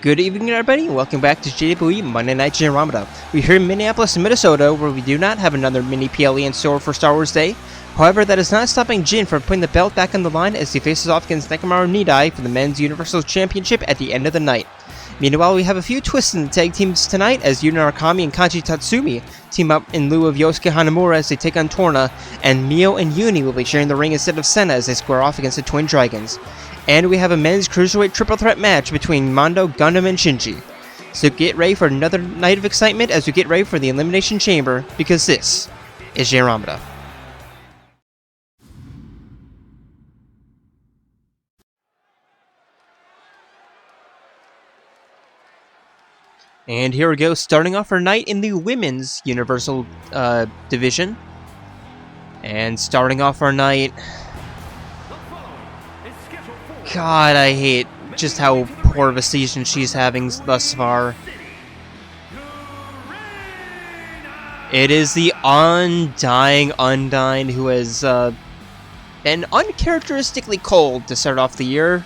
Good evening, everybody, and welcome back to JWE Monday Night Jayromada. We're here in Minneapolis, Minnesota, where we do not have another mini PLE in store for Star Wars Day. However, that is not stopping Jin from putting the belt back on the line as he faces off against Nekomaru Nidai for the Men's Universal Championship at the end of the night. Meanwhile, we have a few twists in the tag teams tonight as Yu Narukami and Kanji Tatsumi team up in lieu of Yosuke Hanamura as they take on Torna, and Mio and Eunie will be sharing the ring instead of Senna as they square off against the Twin Dragons. And we have a men's cruiserweight triple threat match between Mondo, Gundham, and Shinji. So get ready for another night of excitement as we get ready for the Elimination Chamber, because this is Jayromada. And here we go, starting off our night in the Women's Universal Division. And starting off our night... God, I hate just how poor of a season she's having thus far. It is the undying Undyne who has been uncharacteristically cold to start off the year.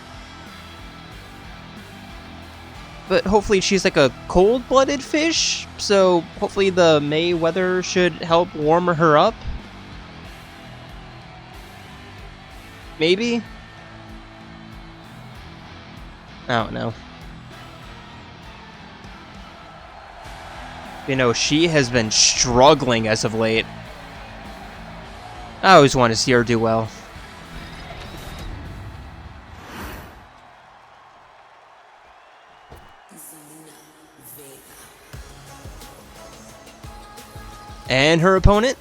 But hopefully she's like a cold-blooded fish, so hopefully the May weather should help warm her up. Maybe? I don't know. You know, she has been struggling as of late. I always want to see her do well. And her opponent?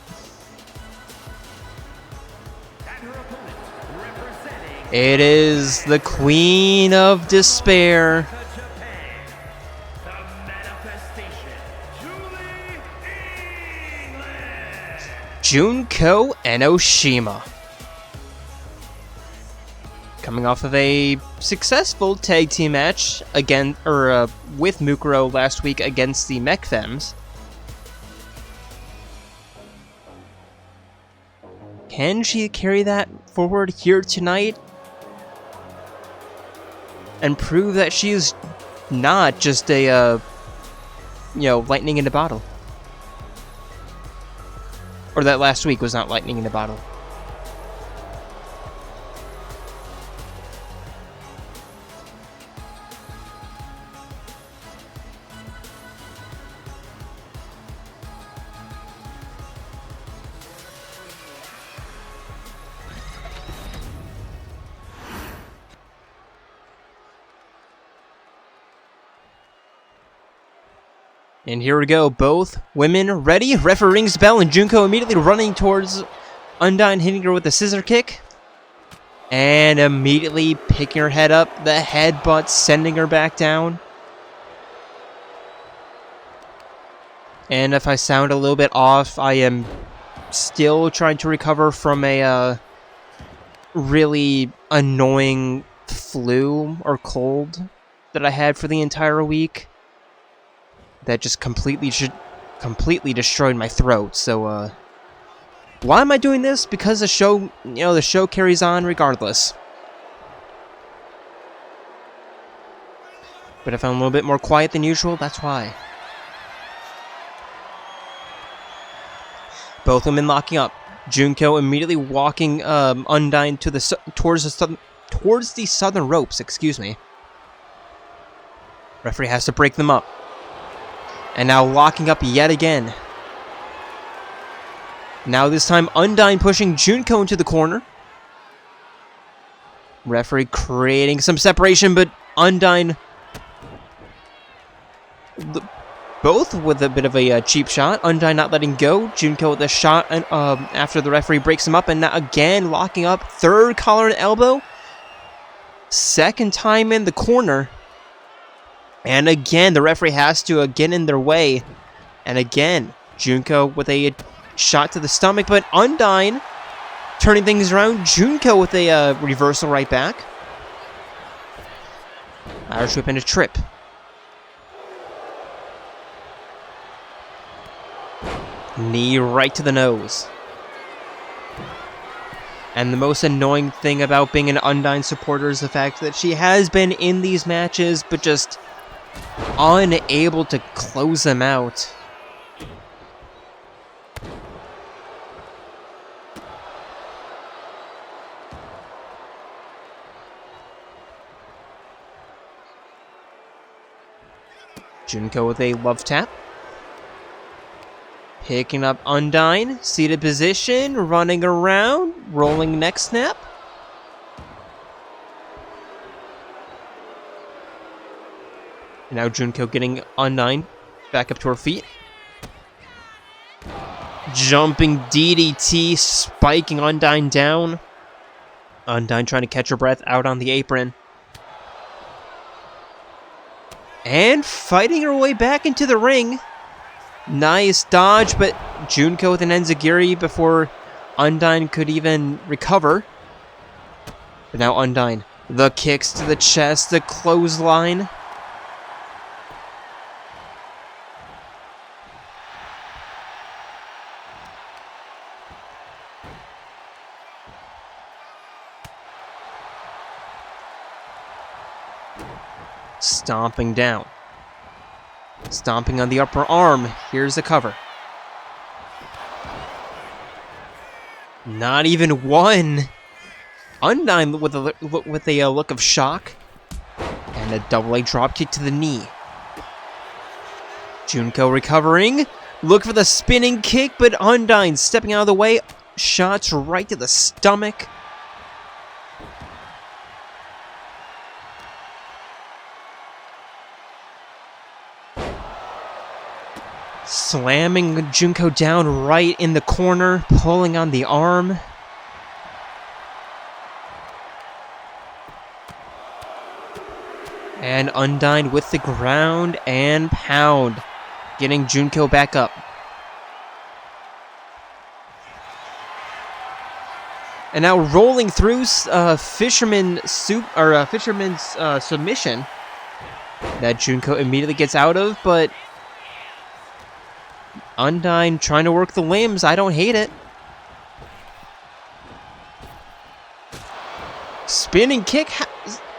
It is the Queen of Despair, Junko Enoshima. Coming off of a successful tag team match again, with Mukuro last week against the Mech Femmes. Can she carry that forward here tonight? And prove that she is not just a, lightning in a bottle. Or that last week was not lightning in a bottle. And here we go, both women ready. Referee rings the bell, and Junko immediately running towards Undyne, hitting her with a scissor kick. And immediately picking her head up, the headbutt sending her back down. And if I sound a little bit off, I am still trying to recover from a really annoying flu or cold that I had for the entire week. That just completely destroyed my throat. So, why am I doing this? Because the show carries on regardless. But if I'm a little bit more quiet than usual, that's why. Both women locking up. Junko immediately walking Undyne to towards the southern ropes. Excuse me. Referee has to break them up. And now locking up yet again. Now this time Undyne pushing Junko into the corner. Referee creating some separation, but Undyne... both with a bit of a cheap shot. Undyne not letting go. Junko with a shot after the referee breaks him up. And now again locking up. Third collar and elbow. Second time in the corner. And again, the referee has to get in their way. And again, Junko with a shot to the stomach, but Undyne turning things around. Junko with a reversal right back. Irish whip and a trip. Knee right to the nose. And the most annoying thing about being an Undyne supporter is the fact that she has been in these matches, but just unable to close him out. Junko with a love tap. Picking up Undyne, seated position, running around, rolling neck snap. And now Junko getting Undyne back up to her feet. Jumping DDT, spiking Undyne down. Undyne trying to catch her breath out on the apron. And fighting her way back into the ring. Nice dodge, but Junko with an enziguri before Undyne could even recover. But now Undyne, the kicks to the chest, the clothesline. Stomping down. Stomping on the upper arm. Here's the cover. Not even one. Undyne with a look of shock. And a double leg dropkick to the knee. Junko recovering. Look for the spinning kick, but Undyne stepping out of the way. Shots right to the stomach. Slamming Junko down right in the corner, pulling on the arm. And Undyne with the ground and pound, getting Junko back up. And now rolling through fisherman's submission that Junko immediately gets out of, but Undyne trying to work the limbs. I don't hate it. Spinning kick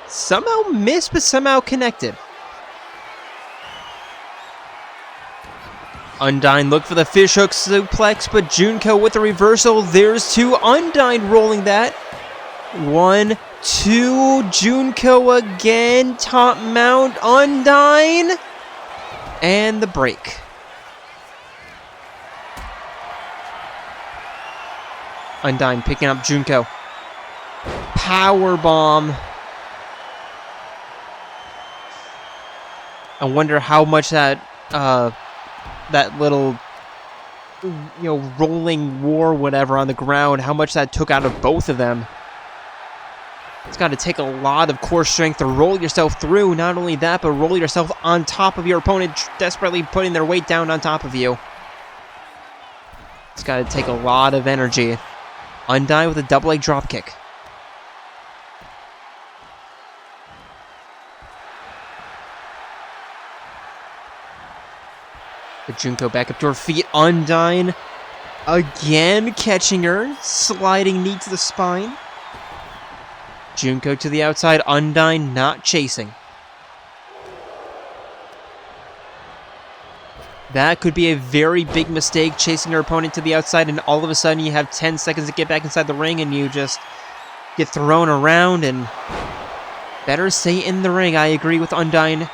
somehow missed, but somehow connected. Undyne look for the fishhook suplex, but Junko with the reversal. There's two. Undyne rolling that. 1, 2. Junko again. Top mount. Undyne. And the break. Undyne picking up Junko. Power bomb. I wonder how much that that little rolling war whatever on the ground, how much that took out of both of them. It's got to take a lot of core strength to roll yourself through. Not only that, but roll yourself on top of your opponent, desperately putting their weight down on top of you. It's got to take a lot of energy. Undyne with a double leg dropkick. But Junko back up to her feet. Undyne again catching her. Sliding knee to the spine. Junko to the outside. Undyne not chasing. That could be a very big mistake, chasing your opponent to the outside, and all of a sudden you have 10 seconds to get back inside the ring and you just get thrown around, and better stay in the ring. I agree with Undyne.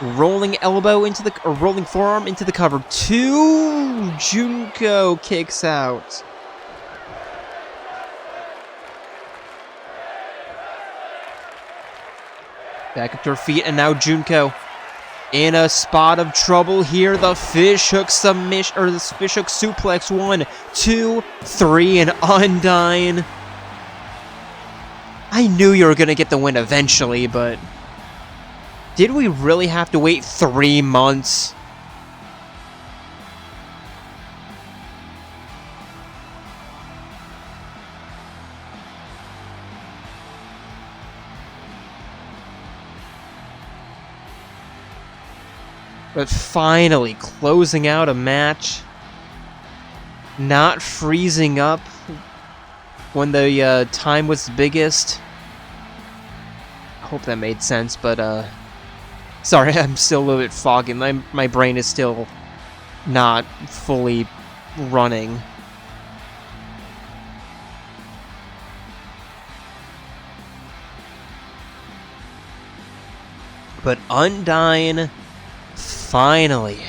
Rolling elbow into the, or rolling forearm into the cover. 2. Junko kicks out. Back up to her feet, and now Junko in a spot of trouble here. The fishhook submission, or the fishhook suplex. 1, 2, 3, and Undyne. I knew you were gonna get the win eventually, but did we really have to wait 3 months? But finally closing out a match. Not freezing up when the time was biggest. I hope that made sense, but Sorry, I'm still a little bit foggy. My brain is still not fully running. But Undyne, finally.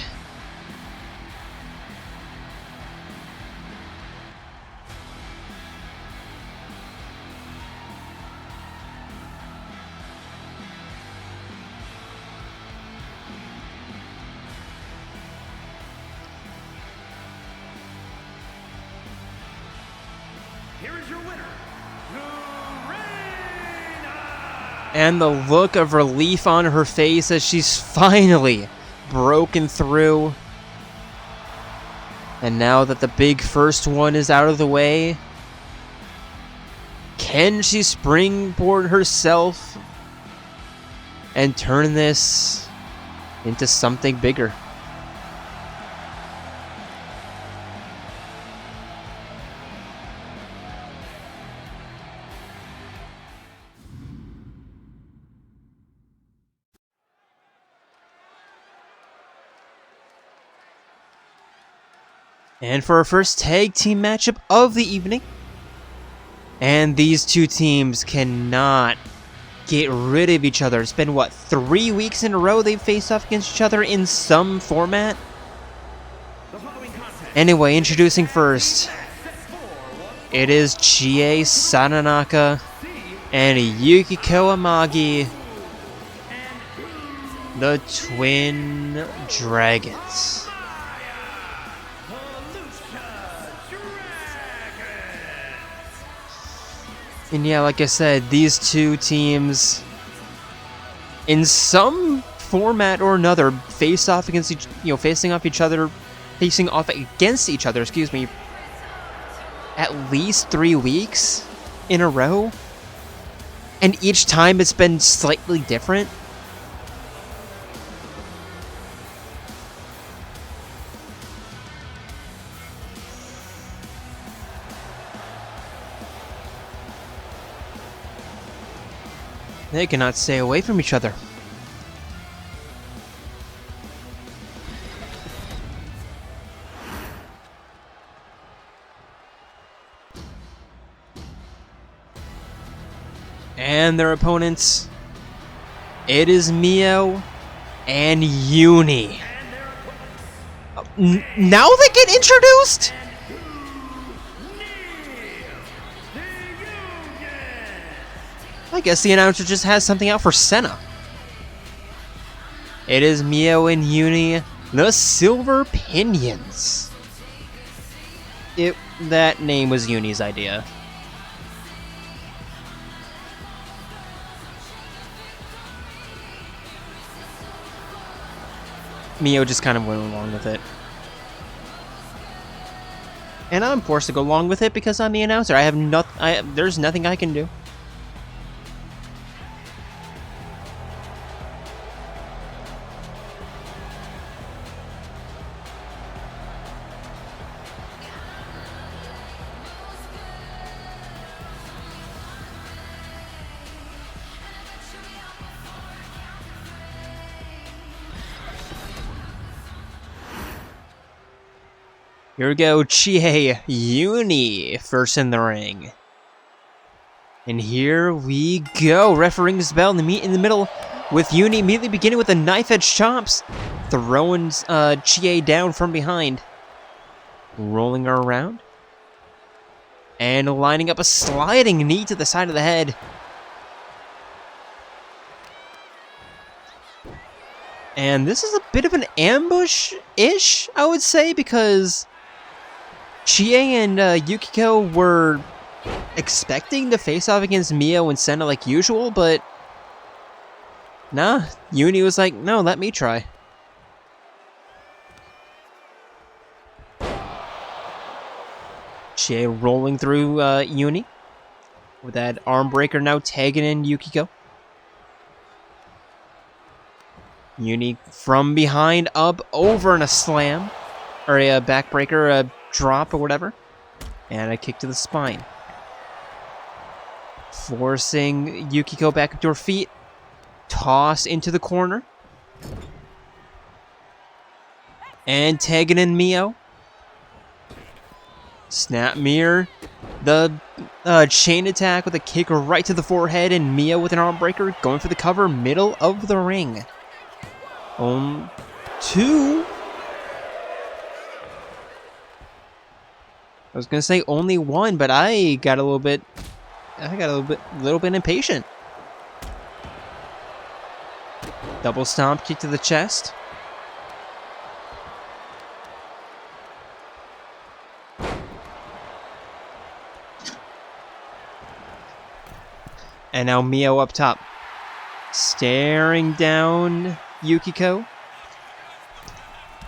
And the look of relief on her face as she's finally broken through. And now that the big first one is out of the way, can she springboard herself and turn this into something bigger? And for our first tag team matchup of the evening. And these two teams cannot get rid of each other. It's been, what, 3 weeks in a row they've faced off against each other in some format? Anyway, introducing first, it is Chie Sananaka and Yukiko Amagi, the Twin Dragons. And yeah, like I said, these two teams, in some format or another, facing off against each other, excuse me, at least 3 weeks in a row, and each time it's been slightly different. They cannot stay away from each other. And their opponents, it is Mio and Eunie. Now they get introduced? I guess the announcer just has something out for Senna. It is Mio and Eunie, the Silver Pinions. That name was Eunie's idea. Mio just kind of went along with it. And I'm forced to go along with it because I'm the announcer. There's nothing I can do. Here we go, Chie Eunie first in the ring. And here we go. Refereeing his bell in the middle with Eunie immediately beginning with the knife-edge chops. Throwing Chie down from behind. Rolling her around. And lining up a sliding knee to the side of the head. And this is a bit of an ambush-ish, I would say, because Chie and Yukiko were expecting to face off against Mio and Senna like usual, but nah, Eunie was like, no, let me try. Chie rolling through Eunie with that arm breaker now tagging in Yukiko. Eunie from behind, up, over, and a slam. Or a backbreaker, a drop, or whatever. And a kick to the spine. Forcing Yukiko back up to her feet. Toss into the corner. And tagging in Mio. Snap mirror. The chain attack with a kick right to the forehead, and Mio with an arm breaker going for the cover, middle of the ring. 2. I was gonna say only 1, but I got a little bit impatient. Double stomp kick to the chest. And now Mio up top, staring down Yukiko.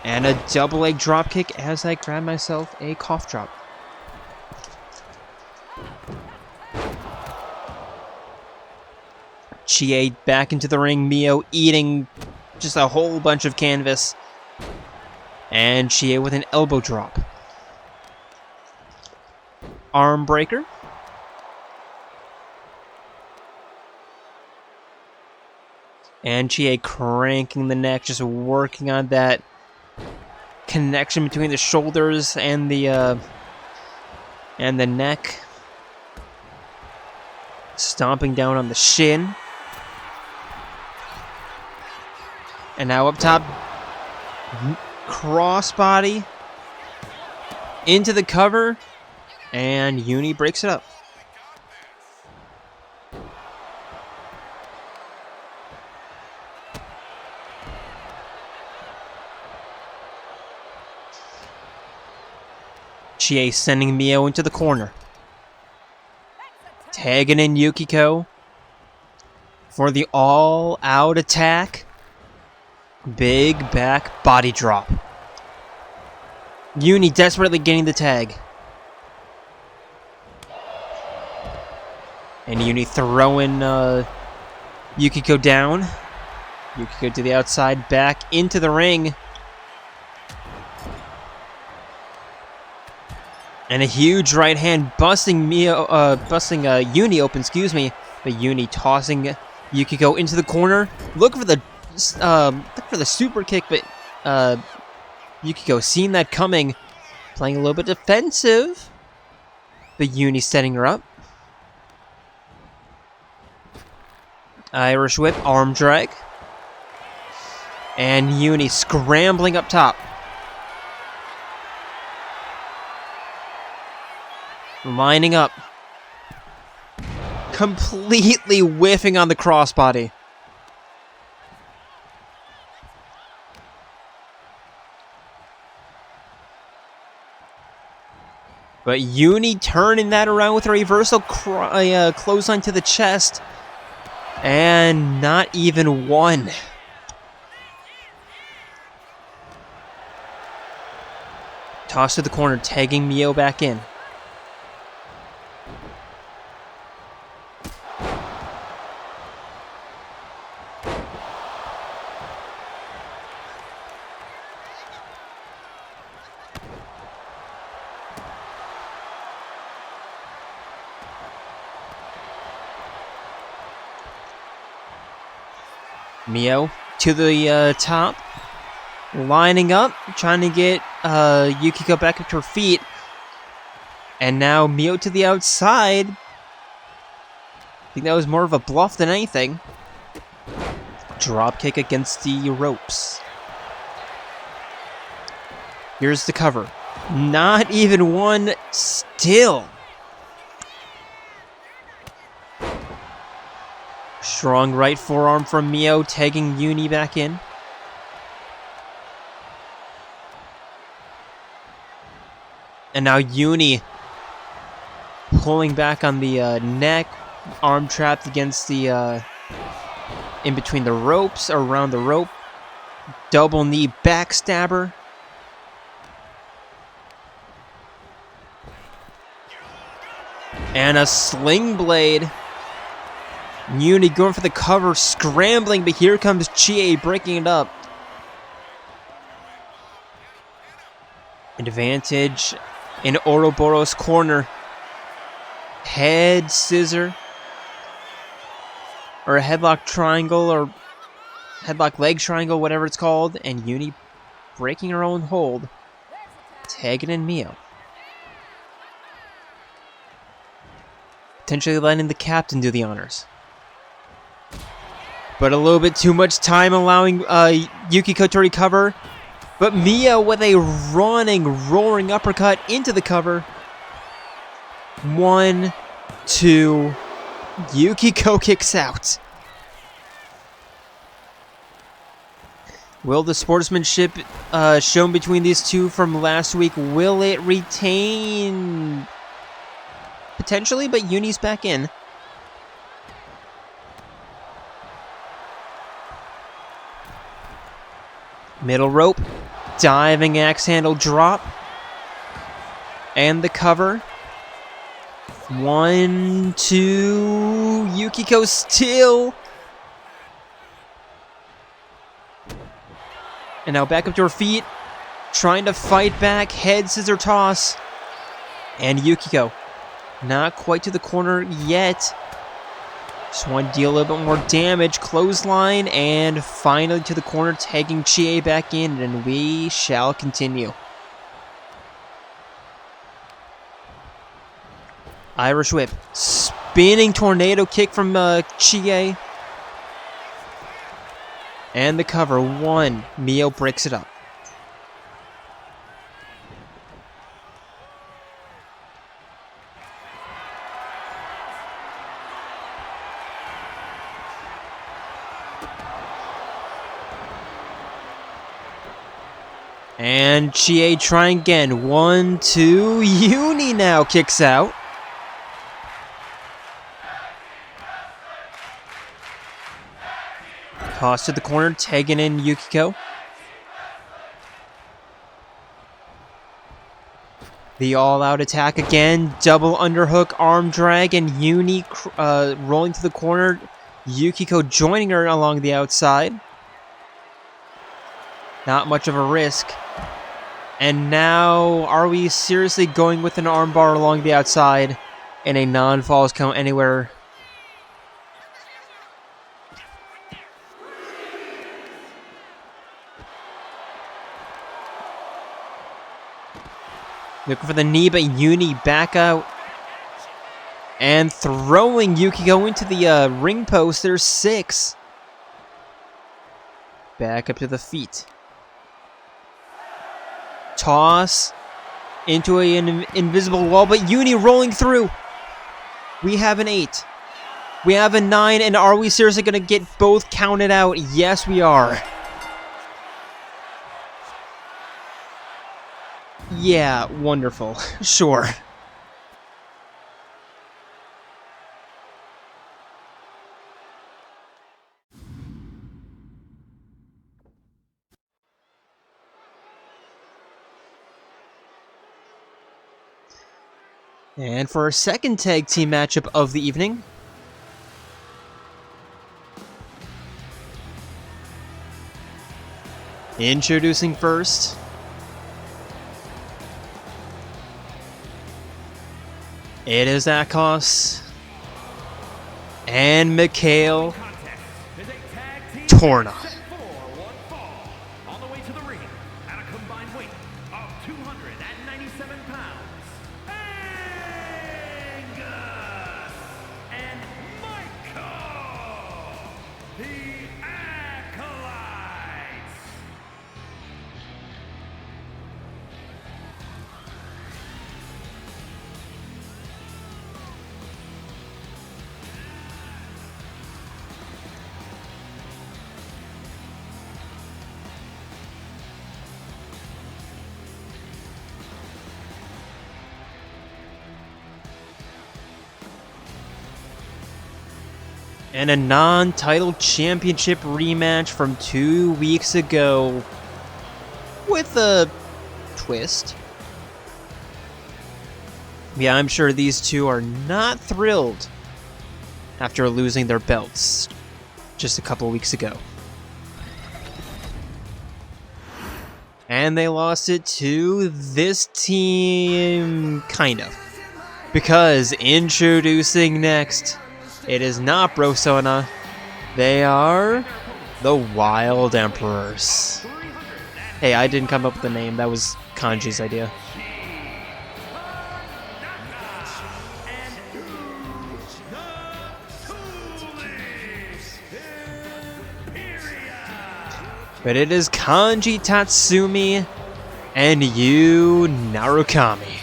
And a double leg drop kick as I grab myself a cough drop. Chie back into the ring, Mio eating just a whole bunch of canvas. And Chie with an elbow drop. Arm breaker. And Chie cranking the neck, just working on that connection between the shoulders and the neck. Stomping down on the shin. And now up top, crossbody into the cover, and Eunie breaks it up. Chie sending Mio into the corner. Tagging in Yukiko for the all-out attack. Big back body drop. Eunie desperately getting the tag. And Eunie throwing Yukiko down. Yukiko to the outside, back into the ring. And a huge right hand busting Eunie open, excuse me. But Eunie tossing Yukiko into the corner. Looking for the super kick, but Yukiko seeing that coming, playing a little bit defensive. But Eunie setting her up. Irish whip, arm drag. And Eunie scrambling up top. Lining up. Completely whiffing on the crossbody. But Eunie turning that around with a reversal clothesline to the chest. And not even one. Toss to the corner, tagging Mio back in. Mio to the top, lining up, trying to get Yukiko back up to her feet. And now Mio to the outside. I think that was more of a bluff than anything. Drop kick against the ropes. Here's the cover. Not even one still. Strong right forearm from Mio, tagging Eunie back in. And now Eunie pulling back on the neck, arm trapped against the, in between the ropes, around the rope. Double knee backstabber. And a sling blade. Eunie going for the cover, scrambling, but here comes Chie breaking it up. Advantage in Ouroboros corner. Head scissor. Or a headlock triangle, or headlock leg triangle, whatever it's called, and Eunie breaking her own hold, tagging in Mio. Potentially letting the captain do the honors. But a little bit too much time allowing Yukiko to recover. But Mio with a running, roaring uppercut into the cover. 1, 2, Yukiko kicks out. Will the sportsmanship shown between these two from last week, will it retain? Potentially, but Eunie's back in. Middle rope, diving axe handle drop, and the cover. 1, 2, Yukiko still. And now back up to her feet, trying to fight back, head scissor toss. And Yukiko, not quite to the corner yet. Just want to deal a little bit more damage. Clothesline, and finally to the corner, tagging Chie back in, and we shall continue. Irish whip, spinning tornado kick from Chie. And the cover, 1, Mio breaks it up. And Chie trying again. 1, 2, Eunie now kicks out. Toss to the corner, tagging in Yukiko. The all-out attack again. Double underhook, arm drag, and Eunie rolling to the corner. Yukiko joining her along the outside. Not much of a risk. And now, are we seriously going with an armbar along the outside in a non-falls count anywhere? Looking for the knee, but Eunie back out. And throwing Yukiko into the ring post. There's 6. Back up to the feet. Toss into an invisible wall, but Eunie rolling through. We have an 8. We have a 9, and are we seriously going to get both counted out? Yes, we are. Yeah, wonderful. Sure. And for our second tag team matchup of the evening, introducing first, it is Akos and Mikhail Torna. On the way to the ring at a combined weight of 297 pounds, Aigis and Michael, the Acolytes. And a non-title championship rematch from 2 weeks ago with a twist. Yeah, I'm sure these two are not thrilled after losing their belts just a couple weeks ago. And they lost it to this team, kind of. Because introducing next, it is not Brosona. They are The Wild Emperors. Hey, I didn't come up with the name. That was Kanji's idea. But it is Kanji Tatsumi and Yu Narukami.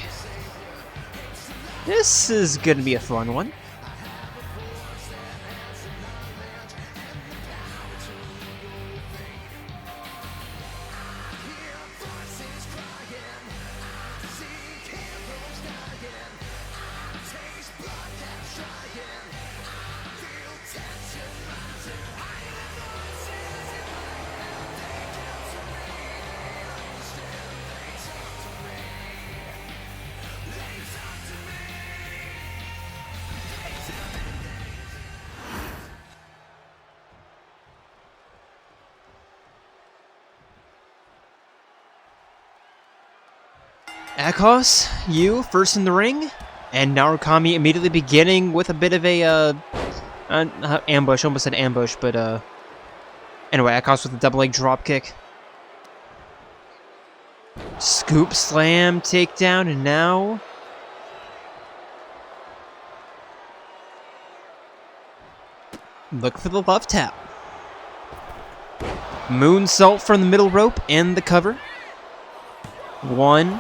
This is going to be a fun one. Akos, Yu first in the ring, and Narukami immediately beginning with a bit of a ambush. Almost said ambush, but anyway, Akos with a double leg drop kick, scoop slam, takedown, and now look for the love tap. Moonsault from the middle rope and the cover. 1.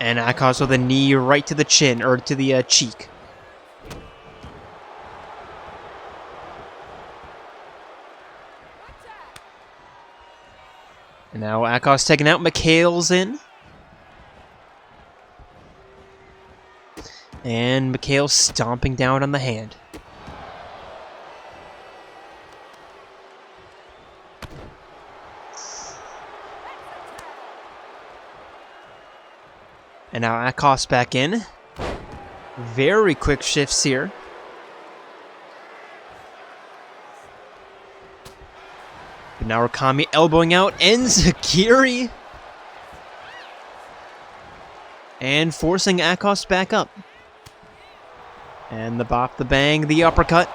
And Akos with a knee right to the chin, or to the cheek. And now Akos taking out, Mikhail's in. And Mikhail stomping down on the hand. And now Akos back in. Very quick shifts here. But now Narukami elbowing out, Enzakiri. And forcing Akos back up. And the bop, the bang, the uppercut.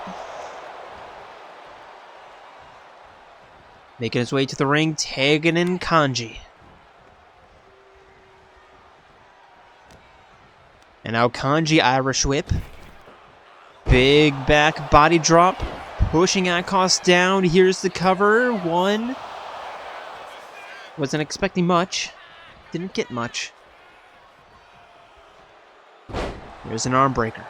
Making his way to the ring, tagging in Kanji. And now Kanji Irish whip. Big back body drop. Pushing Akos down. Here's the cover. 1. Wasn't expecting much. Didn't get much. Here's an arm breaker.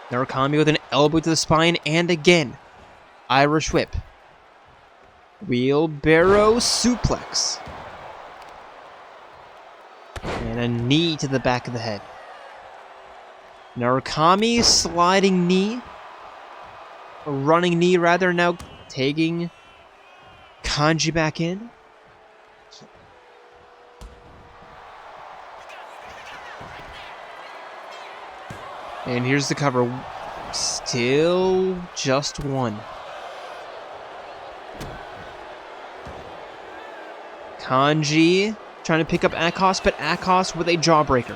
Narukami with an elbow to the spine, and again, Irish whip. Wheelbarrow suplex. And a knee to the back of the head. Narukami sliding knee. A running knee, rather, now taking Kanji back in. And here's the cover. Still just 1. Kanji trying to pick up Akos, but Akos with a jawbreaker.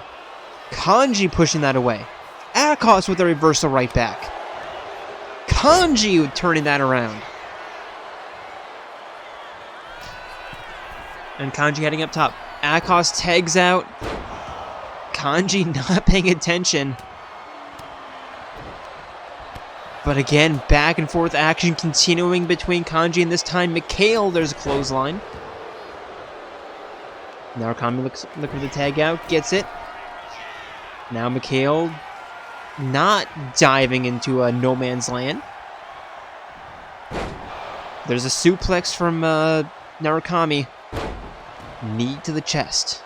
Kanji pushing that away. Akos with a reversal right back. Kanji turning that around. And Kanji heading up top. Akos tags out. Kanji not paying attention. But again, back and forth action continuing between Kanji and this time Mikhail. There's a clothesline. Narukami looking for the tag out, gets it. Now Mikhail not diving into a no man's land. There's a suplex from Narukami. Knee to the chest.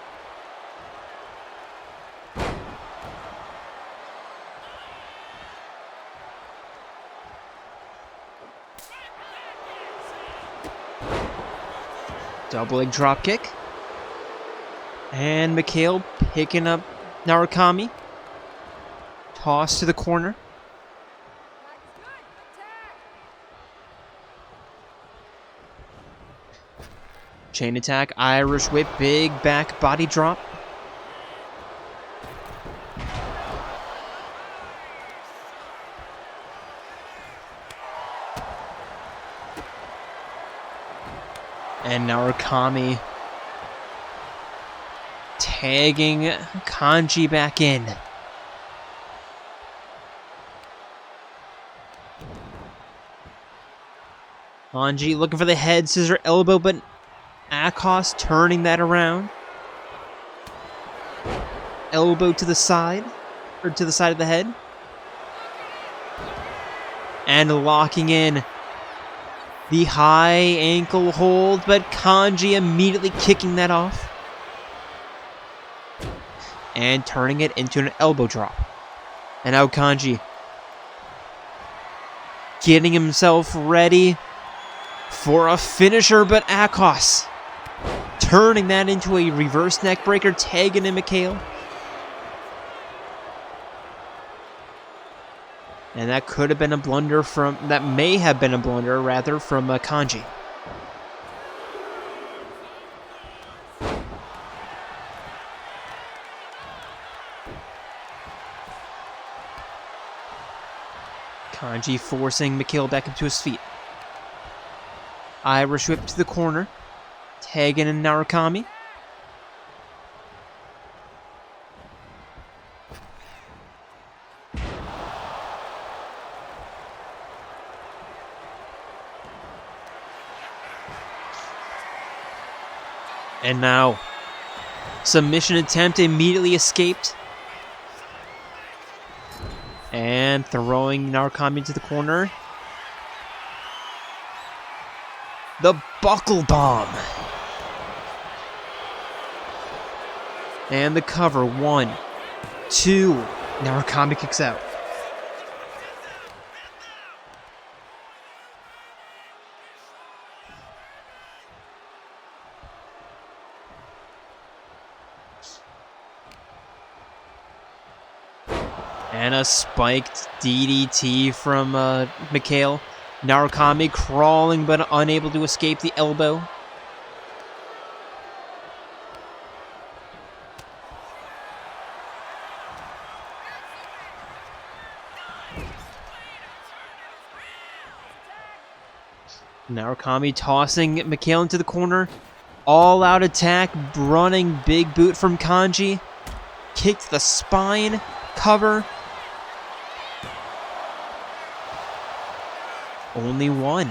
Double leg drop kick. And Mikhail picking up Narukami. Toss to the corner. chain attack, Irish whip, big back body drop. And Narukami tagging Kanji back in. Kanji looking for the head scissor elbow, but Akos turning that around. Elbow to the side, or to the side of the head. And locking in the high ankle hold, but Kanji immediately kicking that off. And turning it into an elbow drop. And now Kanji getting himself ready for a finisher, but Akos turning that into a reverse neck breaker, tagging in Mikhail. And that could have been a blunder from, that may have been a blunder, rather, from Kanji. Kanji forcing Mikhail back into his feet. Irish whip to the corner, tagging in Narukami. And now, submission attempt immediately escaped. And throwing Narukami into the corner. The buckle bomb. And the cover. 1, 2. Narukami kicks out. And a spiked DDT from Mikhail. Narukami crawling but unable to escape the elbow. Narukami tossing Mikhail into the corner. All out attack, running big boot from Kanji. Kick to the spine, cover. Only one.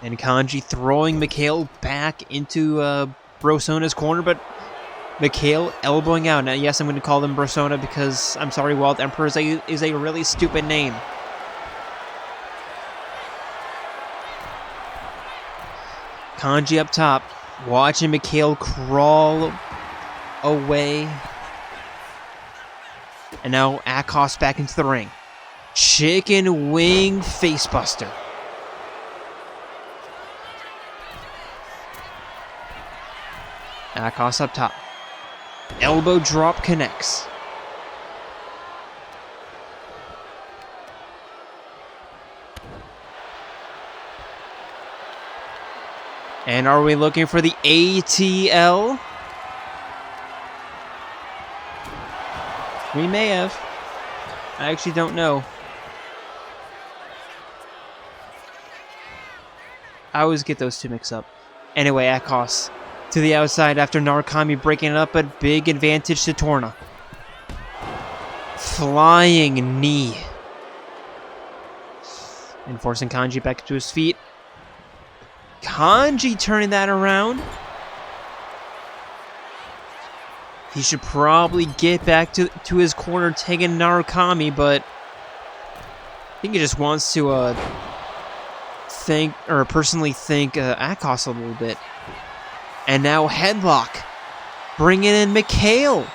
And Kanji throwing Mikhail back into Brosona's corner, but Mikhail elbowing out. Now, yes, I'm going to call them Brosona because, I'm sorry, Wild Emperor is a really stupid name. Kanji up top. Watching Mikhail crawl away. And now Akos back into the ring. Chicken wing facebuster. Akos up top. Elbow drop connects. And are we looking for the ATL? We may have. I actually don't know. I always get those two mixed up. Anyway, Akos to the outside after Narukami breaking it up, but big advantage to Torna. Flying knee. And forcing Kanji back to his feet. Kanji turning that around. He should probably get back to his corner, taking Narukami, but I think he just wants to personally thank Akos a little bit. And now headlock, bringing in Mikhail.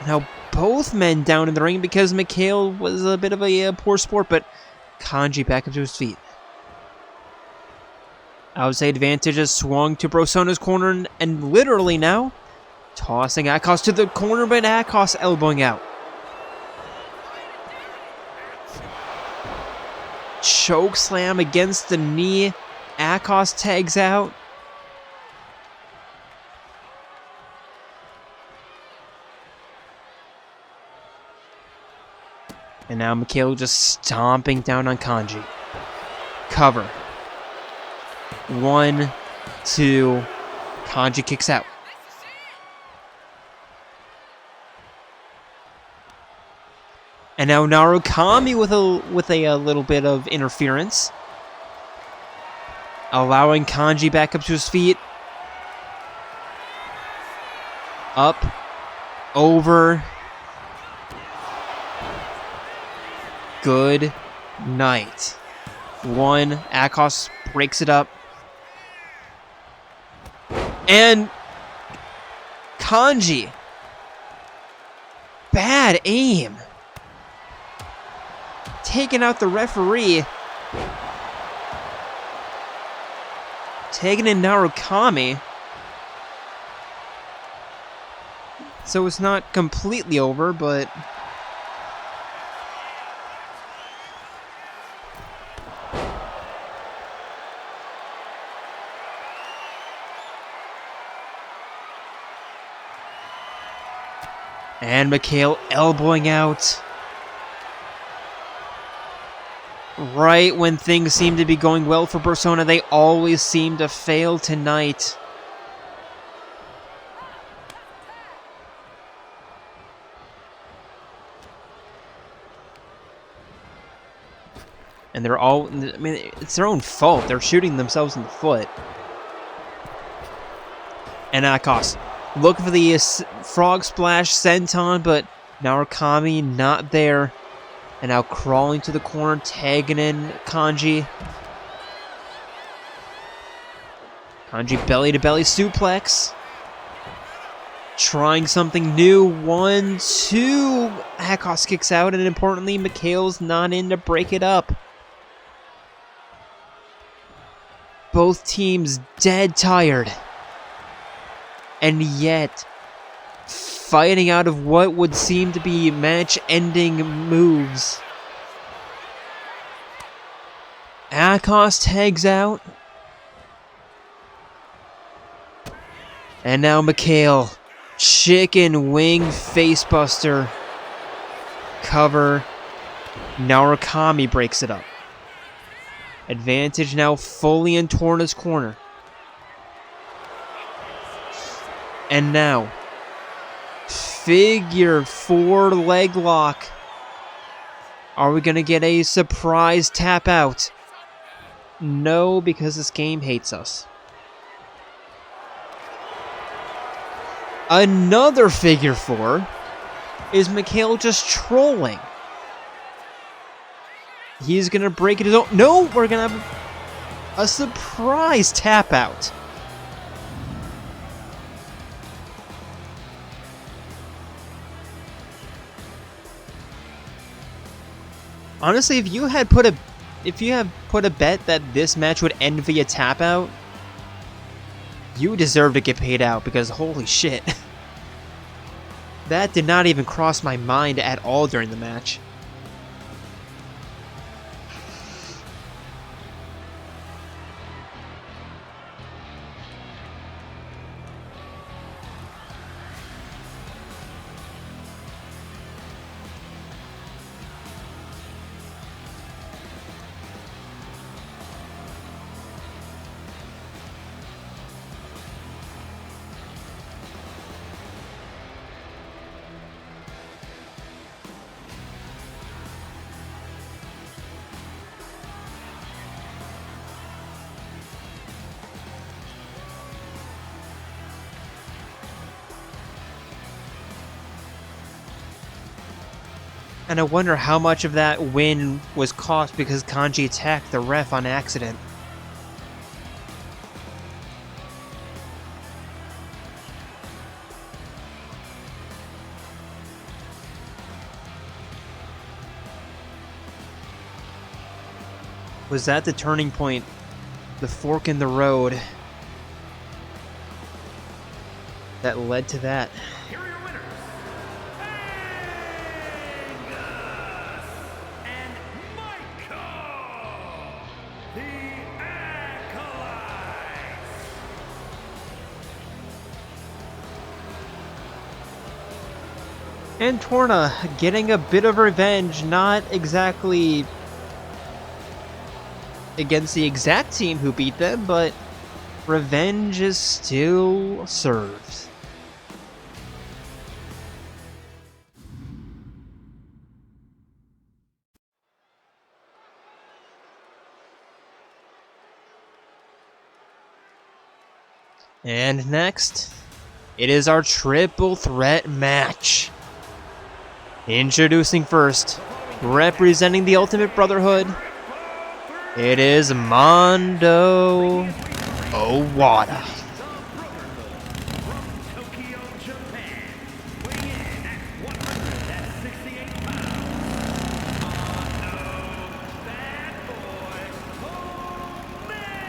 Now both men down in the ring because Mikhail was a bit of a poor sport, but Kanji back up to his feet. I would say advantage has swung to Brosona's corner, and literally now, tossing Akos to the corner, but Akos elbowing out. Choke slam against the knee. Akos tags out. And now Mikhail just stomping down on Kanji. Cover. 1, 2. Kanji kicks out. And now Narukami with a little bit of interference, allowing Kanji back up to his feet. Up, over. Good night. 1, Akos breaks it up. And Kanji. Bad aim. Taking out the referee. Taking in Narukami. So it's not completely over, but... And Mikhail elbowing out. Right when things seem to be going well for Persona, they always seem to fail tonight. And they're all, I mean, it's their own fault. They're shooting themselves in the foot. And Akos, look for the frog splash senton, but Narukami not there. And now crawling to the corner, tagging in Kanji. Kanji belly-to-belly suplex. Trying something new. 1, 2. Akos kicks out, and importantly, Mikhail's not in to break it up. Both teams dead tired. And yet, fighting out of what would seem to be match-ending moves. Akos tags out. And now Mikhail. Chicken wing facebuster. Cover. Narukami breaks it up. Advantage now fully in Torna's corner. And now, figure 4 leg lock. Are we going to get a surprise tap out? No, because this game hates us. Another figure 4. Is Mikhail just trolling? He's going to break it his own. No, we're going to have a surprise tap out. Honestly, if you had put a bet that this match would end via tap out, you deserve to get paid out, because holy shit. That did not even cross my mind at all during the match. And I wonder how much of that win was cost because Kanji attacked the ref on accident. Was that the turning point the fork in the road that led to that. Here are your winners, Aigis and Michael, the Acolytes. And Torna getting a bit of revenge, not exactly against the exact team who beat them, but revenge is still served. And next, it is our triple threat match. Introducing first, representing the Ultimate Brotherhood, it is Mondo Owada. From Tokyo, Japan, weighing in at 168 pounds, Mondo, Bad Boy, Omega.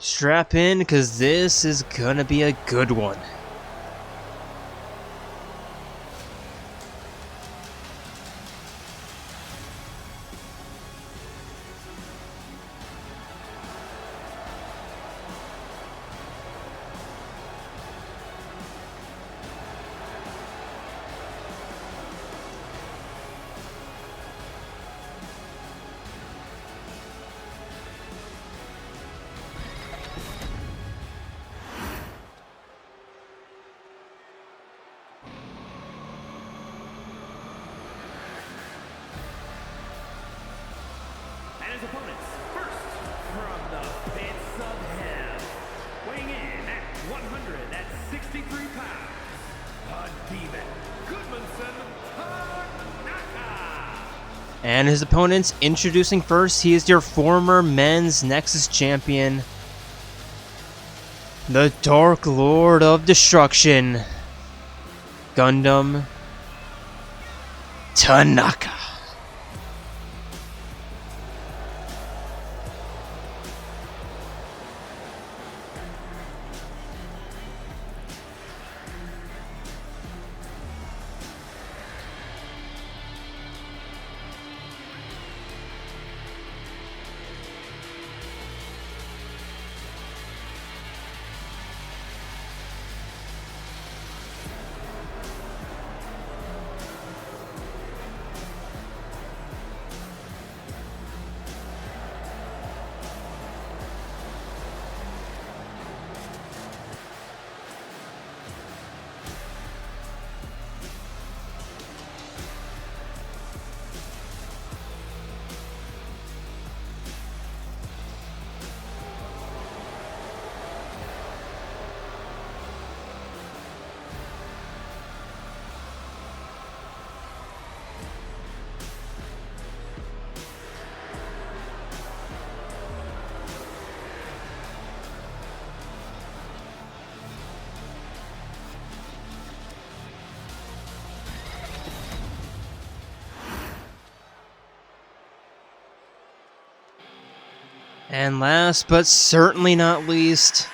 Strap in, because this is gonna be a good one. And his opponents, first from the pits of hell, weighing in at 163 pounds, a demon, Goodmanson Tanaka. And his opponents, introducing first, he is your former men's Nexus champion, the Dark Lord of Destruction, Gundham Tanaka. And last but certainly not least,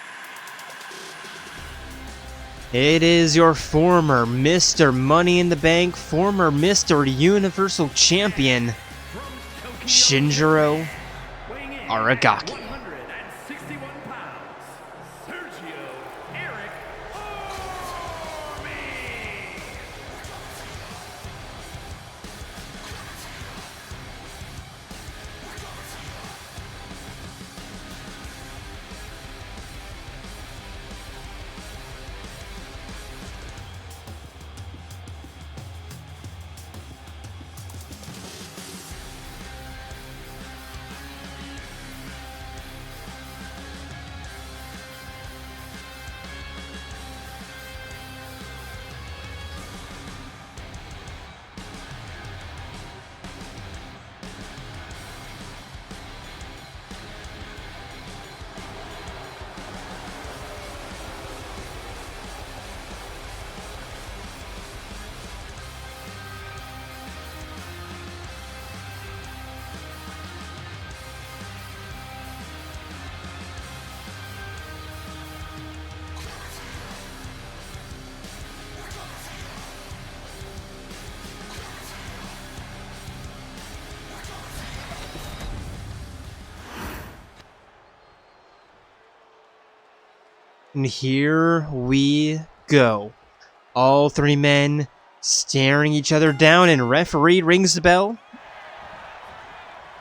it is your former Mr. Money in the Bank, former Mr. Universal Champion, Shinjiro Weighing in Aragaki. 161 pounds, Sergio Eric Army. And here we go. All three men staring each other down, and referee rings the bell.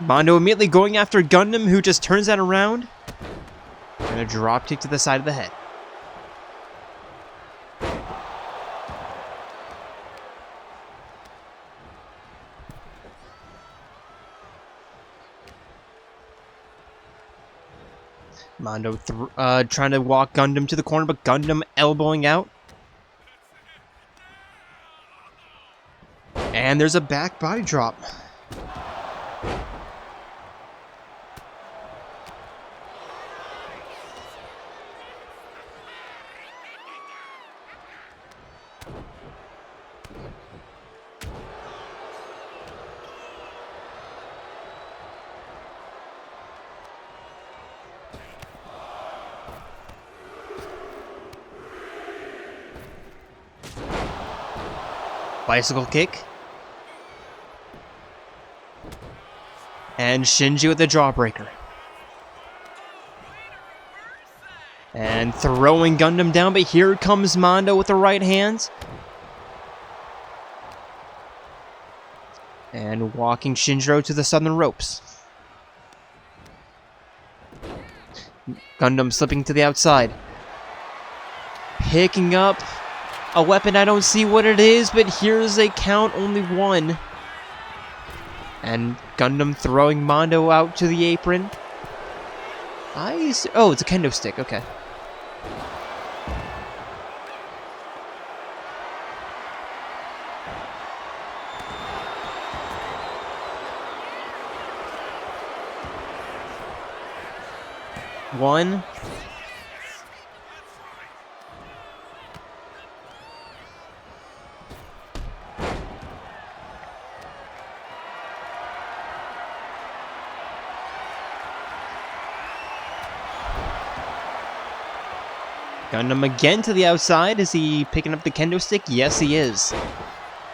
Mondo immediately going after Gundham, who just turns that around. And a drop kick to the side of the head. Mondo trying to walk Gundham to the corner, but Gundham elbowing out. And there's a back body drop. Bicycle kick. And Shinji with the jawbreaker. And throwing Gundham down, but here comes Mondo with the right hands. And walking Shinjiro to the southern ropes. Gundham slipping to the outside. Picking up a weapon, I don't see what it is, but here's a count, only one. And Gundham throwing Mondo out to the apron. Oh, it's a kendo stick, okay. One. Gundham again to the outside. Is he picking up the kendo stick? Yes, he is.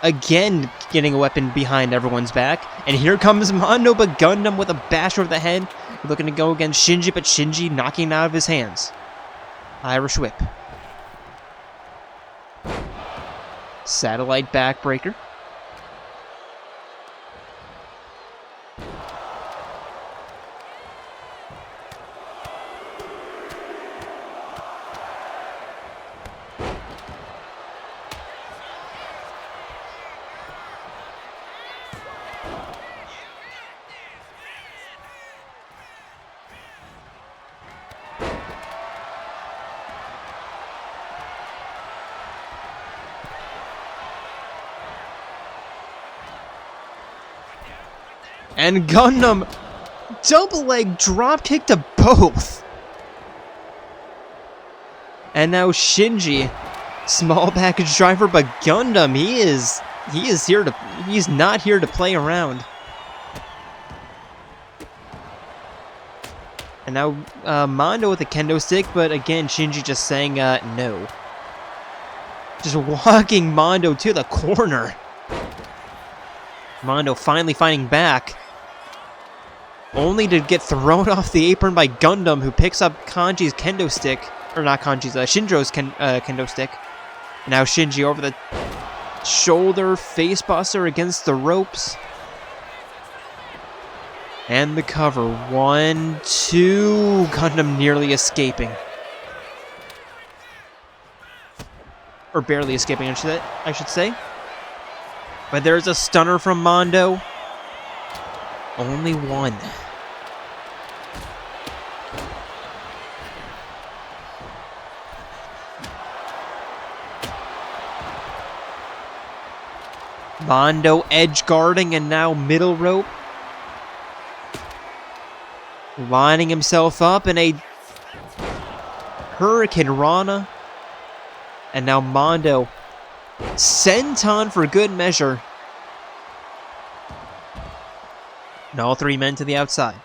Again, getting a weapon behind everyone's back. And here comes Mondo, but Gundham with a bash over the head. Looking to go against Shinji, but Shinji knocking it out of his hands. Irish whip. Satellite backbreaker. And Gundham, double leg drop kick to both. And now Shinji, small package driver, but Gundham, he's not here to play around. And now Mondo with a kendo stick, but again Shinji just saying no. Just walking Mondo to the corner. Mondo finally fighting back. Only to get thrown off the apron by Gundham, who picks up Kanji's kendo stick. Or not Kanji's, Shinjiro's kendo stick. Now Shinji over the shoulder face buster against the ropes. And the cover. 1, 2. Gundham nearly escaping. Or barely escaping, I should say. But there's a stunner from Mondo. Only one. Mondo edge guarding and now middle rope. Lining himself up in a Hurricane Rana. And now Mondo. Senton for good measure. And all three men to the outside.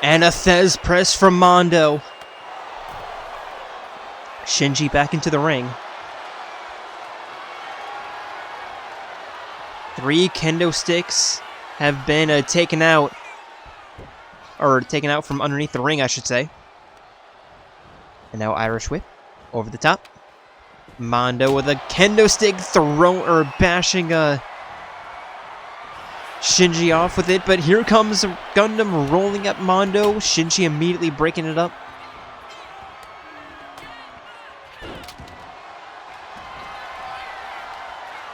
And a Thez press from Mondo. Shinji back into the ring. 3 kendo sticks have been taken out. Or taken out from underneath the ring, I should say. And now Irish whip over the top. Mondo with a kendo stick bashing Shinji off with it, but here comes Gundham rolling at Mondo. Shinji immediately breaking it up.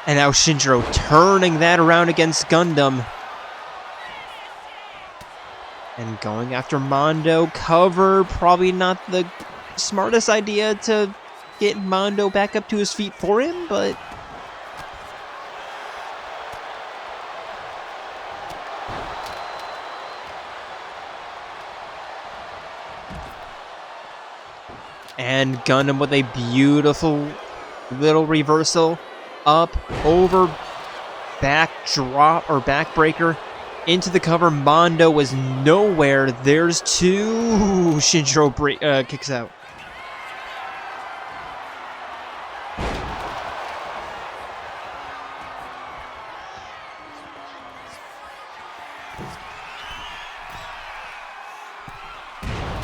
And now Shinjiro turning that around against Gundham. And going after Mondo. Cover, probably not the smartest idea to get Mondo back up to his feet for him, but... And Gundham with a beautiful little reversal. Up, over, back drop, or backbreaker. Into the cover. Mondo was nowhere. There's 2. Shinjiro kicks out.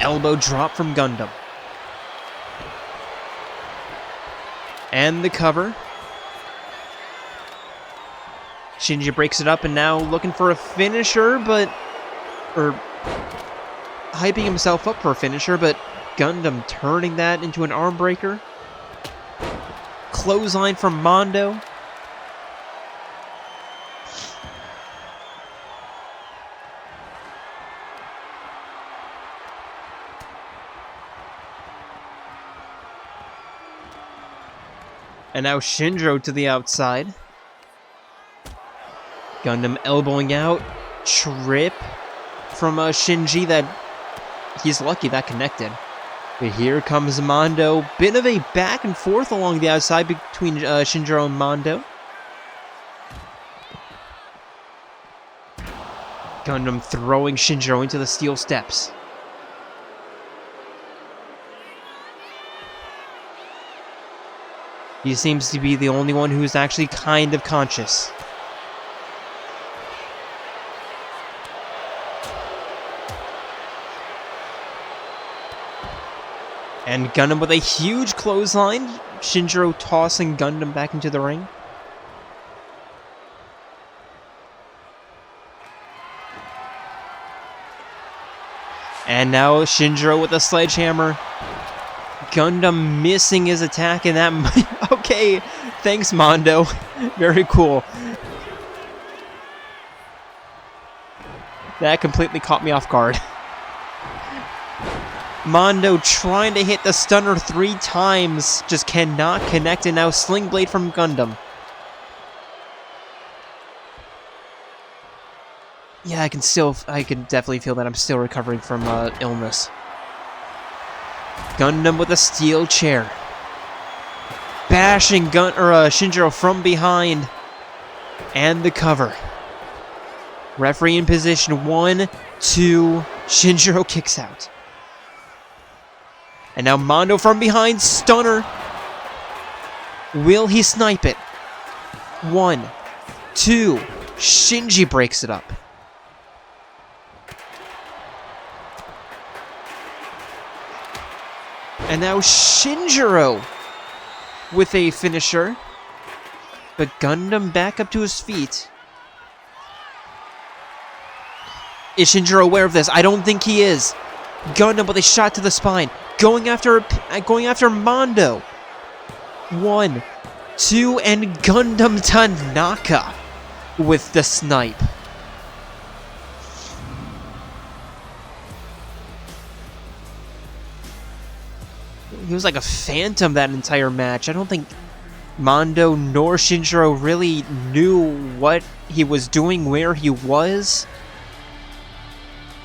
Elbow drop from Gundham. And the cover. Shinji breaks it up and now looking for a finisher, or hyping himself up for a finisher, but Gundham turning that into an arm breaker. Clothesline from Mondo. And now Shinjiro to the outside. Gundham elbowing out. Trip from Shinji that he's lucky that connected. But here comes Mondo. Bit of a back and forth along the outside between Shinjiro and Mondo. Gundham throwing Shinjiro into the steel steps. He seems to be the only one who's actually kind of conscious. And Gundham with a huge clothesline. Shinjiro tossing Gundham back into the ring. And now Shinjiro with a sledgehammer. Gundham missing his attack, and that might... Okay, thanks, Mondo. Very cool. That completely caught me off guard. Mondo trying to hit the stunner 3 times, just cannot connect, and now Sling Blade from Gundham. Yeah, I can definitely feel that I'm still recovering from illness. Gundham with a steel chair. Bashing Shinjiro from behind. And the cover. Referee in position. 1, 2. Shinjiro kicks out. And now Mondo from behind. Stunner. Will he snipe it? 1, 2. Shinji breaks it up. And now Shinjiro with a finisher. But Gundham back up to his feet. Is Shinjiro aware of this? I don't think he is. Gundham with a shot to the spine. Going after Mondo. 1, 2, and Gundham Tanaka with the snipe. He was like a phantom that entire match. I don't think Mondo nor Shinjiro really knew what he was doing, where he was.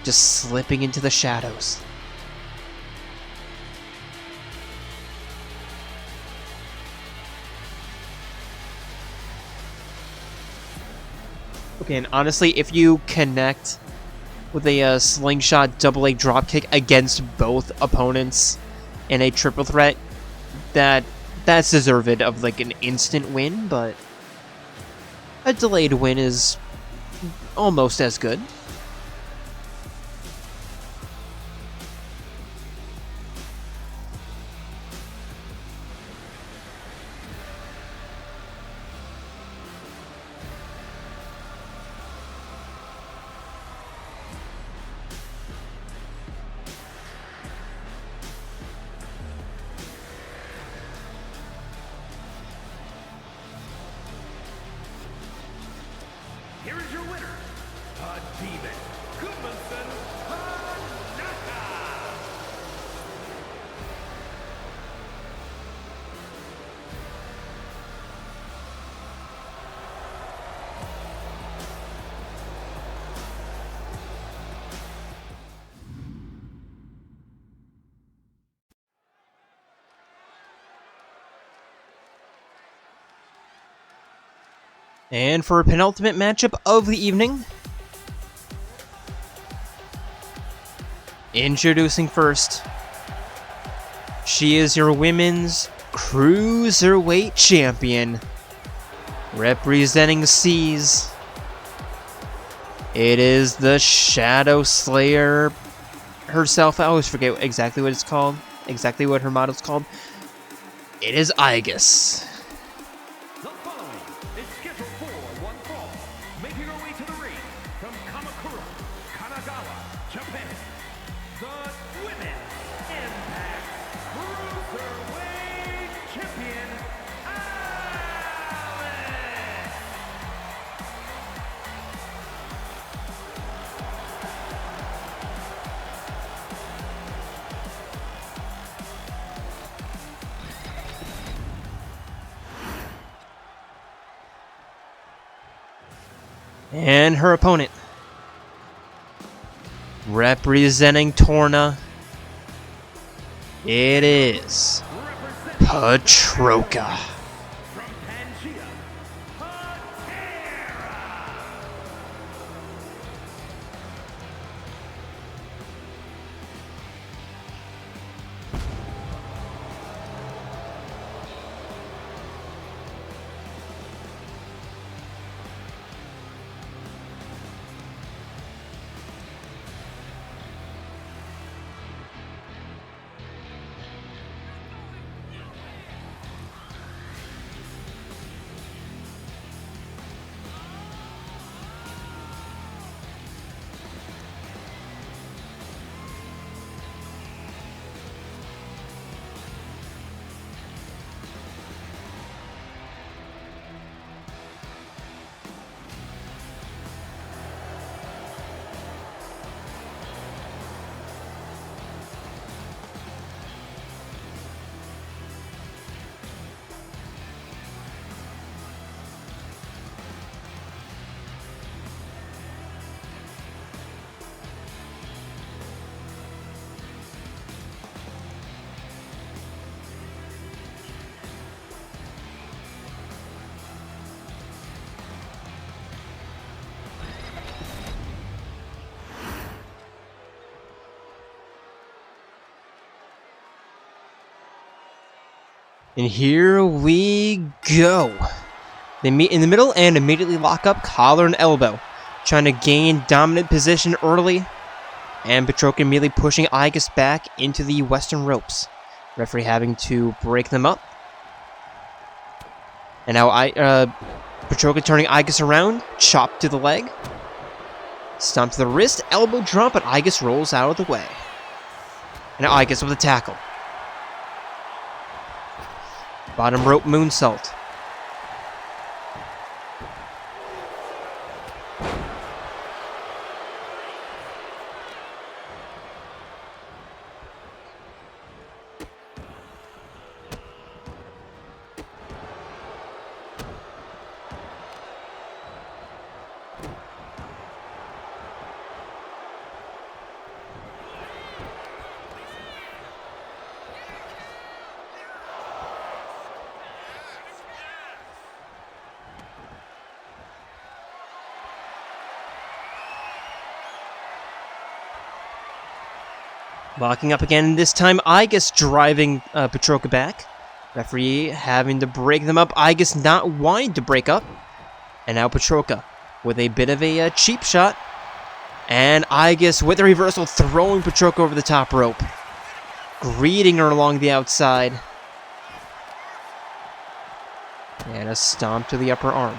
Just slipping into the shadows. Okay, and honestly, if you connect with a slingshot double leg dropkick against both opponents in a triple threat, that's deserved of like an instant win, but a delayed win is almost as good. Here is your winner, a demon, Goodmanson Tanaka. And for a penultimate matchup of the evening, introducing first, she is your women's cruiserweight champion, representing C's. It is the Shadow Slayer herself. I always forget exactly what it's called, exactly what her model's called. It is Aigis. The following is scheduled for one fall, making her way to the ring from Kamakura, Kanagawa, Japan. The Women's Impact Cruiserweight Champion, Alice. And her opponent, representing Torna, it is Representing Patroka. from Pangea, Patera. And here we go. They meet in the middle and immediately lock up collar and elbow, trying to gain dominant position early. And Patroka immediately pushing Aigis back into the western ropes. Referee having to break them up. And now Patroka turning Aigis around, chop to the leg. Stomp to the wrist, elbow drop, but Aigis rolls out of the way. And now Aigis with a tackle. Bottom rope moonsault. Locking up again, this time Aigis driving Patroka back. Referee having to break them up. Aigis not wanting to break up. And now Patroka with a bit of a cheap shot. And Aigis with a reversal throwing Patroka over the top rope. Greeting her along the outside. And a stomp to the upper arm.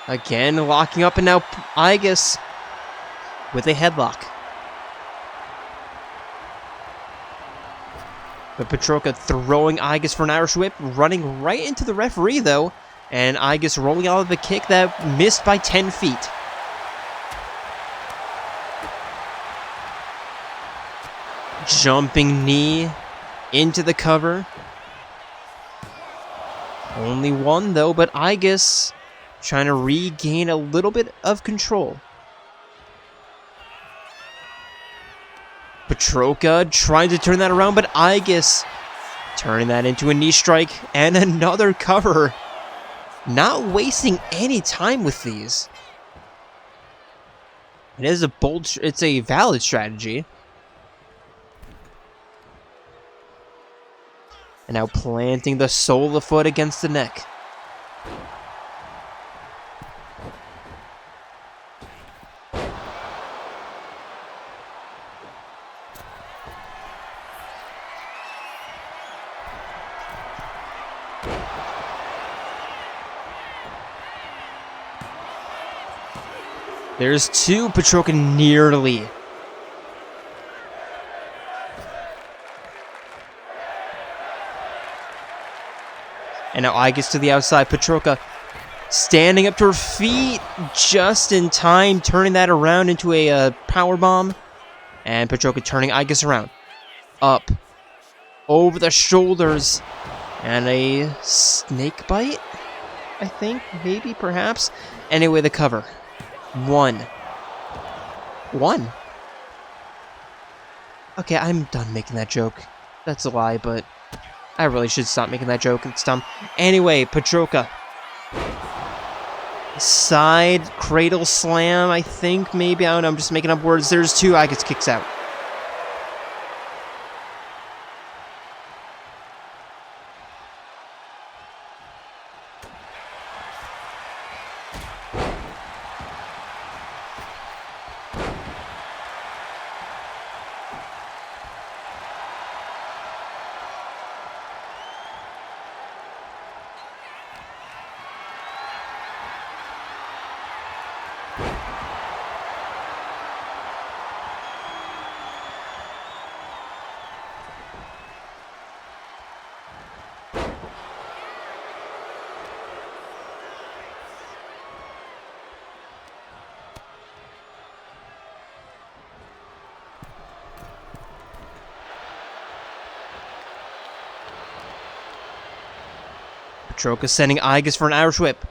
Again, locking up, and now Aigis with a headlock. But Patroka throwing Aigis for an Irish whip, running right into the referee, though. And Aigis rolling out of a kick that missed by 10 feet. Jumping knee into the cover. Only one, though, but Aigis trying to regain a little bit of control. Patroka trying to turn that around, but Aigis turning that into a knee strike and another cover. Not wasting any time with these. It is it's a valid strategy. And now planting the sole of the foot against the neck. There's two. Patroka nearly. And now Aigis to the outside. Patroka standing up to her feet just in time, turning that around into a power bomb. And Patroka turning Aigis around. Up. Over the shoulders. And a snake bite, I think. Maybe, perhaps. Anyway, the cover. One. Okay, I'm done making that joke. That's a lie, but I really should stop making that joke. It's dumb. Anyway, Patroka. Side cradle slam, I think, maybe. I don't know, I'm just making up words. There's two. Aigis kicks out. Patroka sending Aigis for an Irish whip.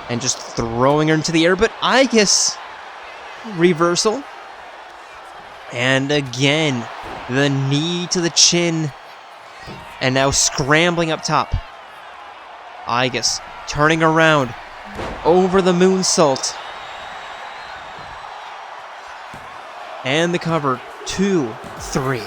And just throwing her into the air, but Aigis reversal. And again, the knee to the chin. And now scrambling up top. Aigis turning around over the moonsault. And the cover. 2, 3.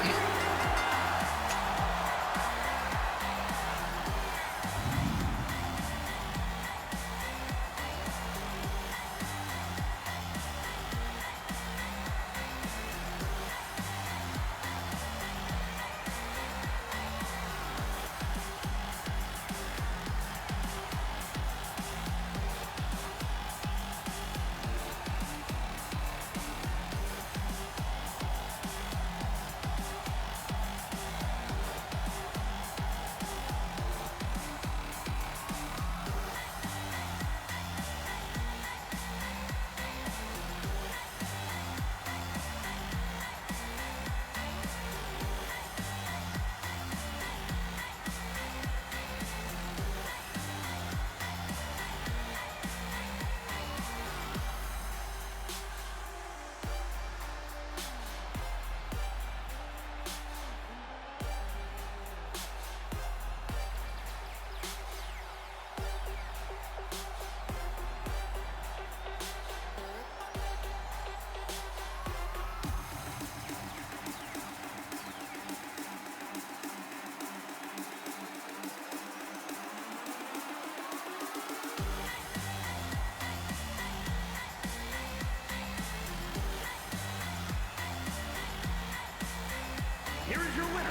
here's your winner,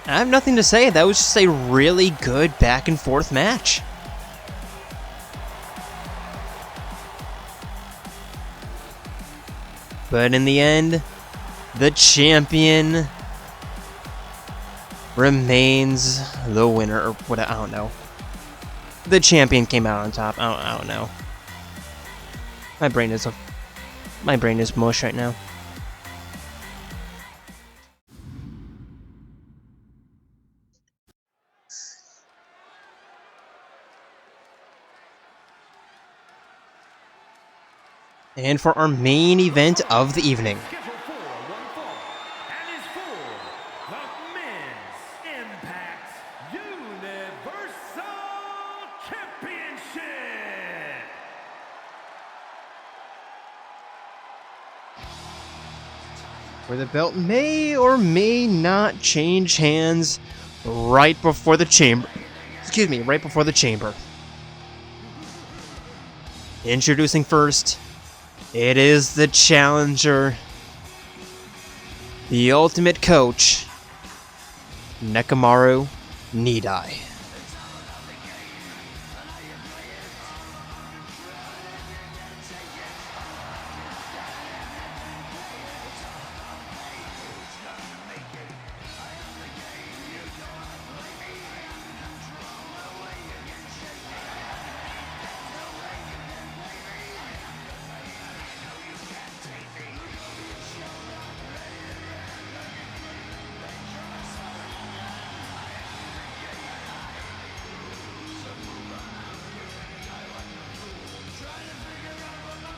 I have nothing to say. That was just a really good back and forth match. But in the end, the champion remains the winner, or what, I don't know. The champion came out on top. I don't know. My brain is mush right now. And for our main event of the evening. scheduled for one fall, and is for the Men's Impact Universal Championship. Where the belt may or may not change hands right before the chamber. Excuse me, right before the chamber. Introducing first, it is the challenger, the ultimate coach, Nekomaru Nidai.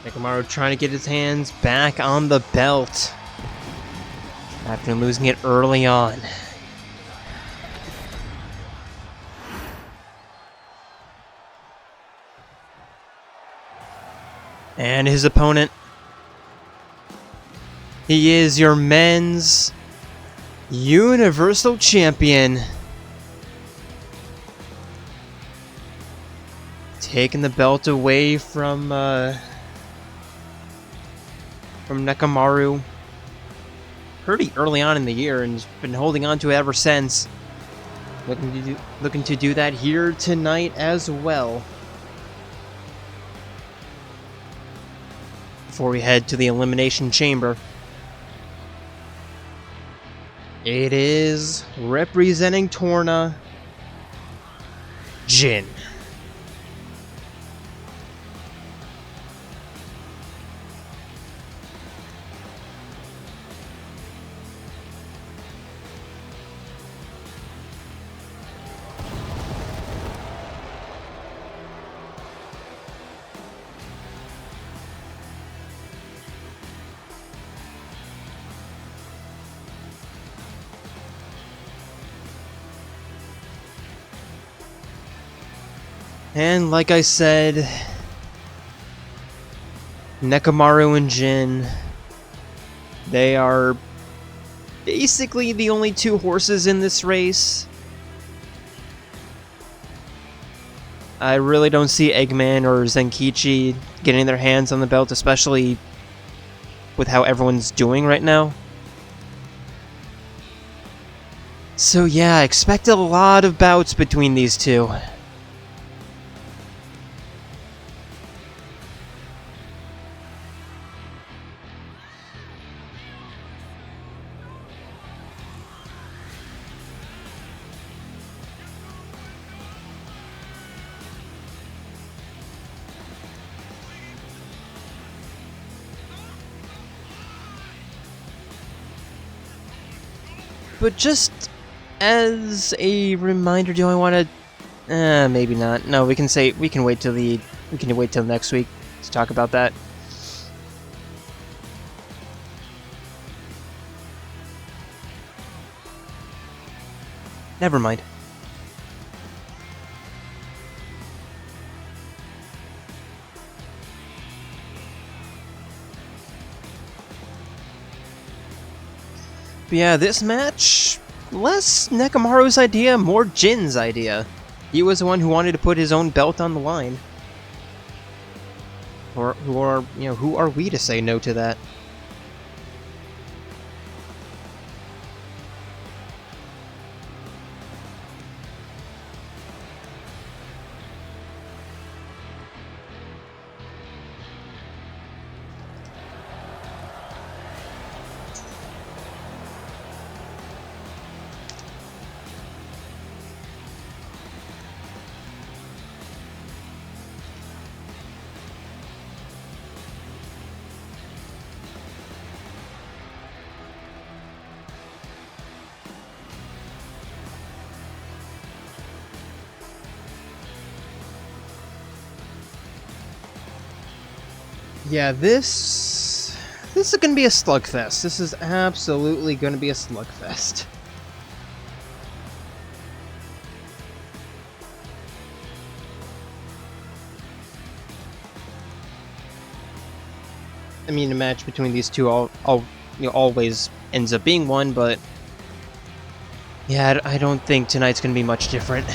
Nekomaru trying to get his hands back on the belt after losing it early on. And his opponent, he is your men's Universal Champion, taking the belt away from Nekomaru pretty early on in the year, and has been holding on to it ever since. Looking to do that here tonight as well. Before we head to the Elimination Chamber, it is representing Torna, Jin. And like I said, Nekomaru and Jin, they are basically the only two horses in this race. I really don't see Eggman or Zenkichi getting their hands on the belt, especially with how everyone's doing right now. So yeah, expect a lot of bouts between these two. But just as a reminder, do I want to? Maybe not. No, we can wait till next week to talk about that. Never mind. But yeah, this match, less Nekomaru's idea, more Jin's idea. He was the one who wanted to put his own belt on the line. Or who are we to say no to that? Yeah, this is gonna be a slugfest. This is absolutely gonna be a slugfest. I mean, a match between these two always ends up being one, but yeah, I don't think tonight's gonna be much different.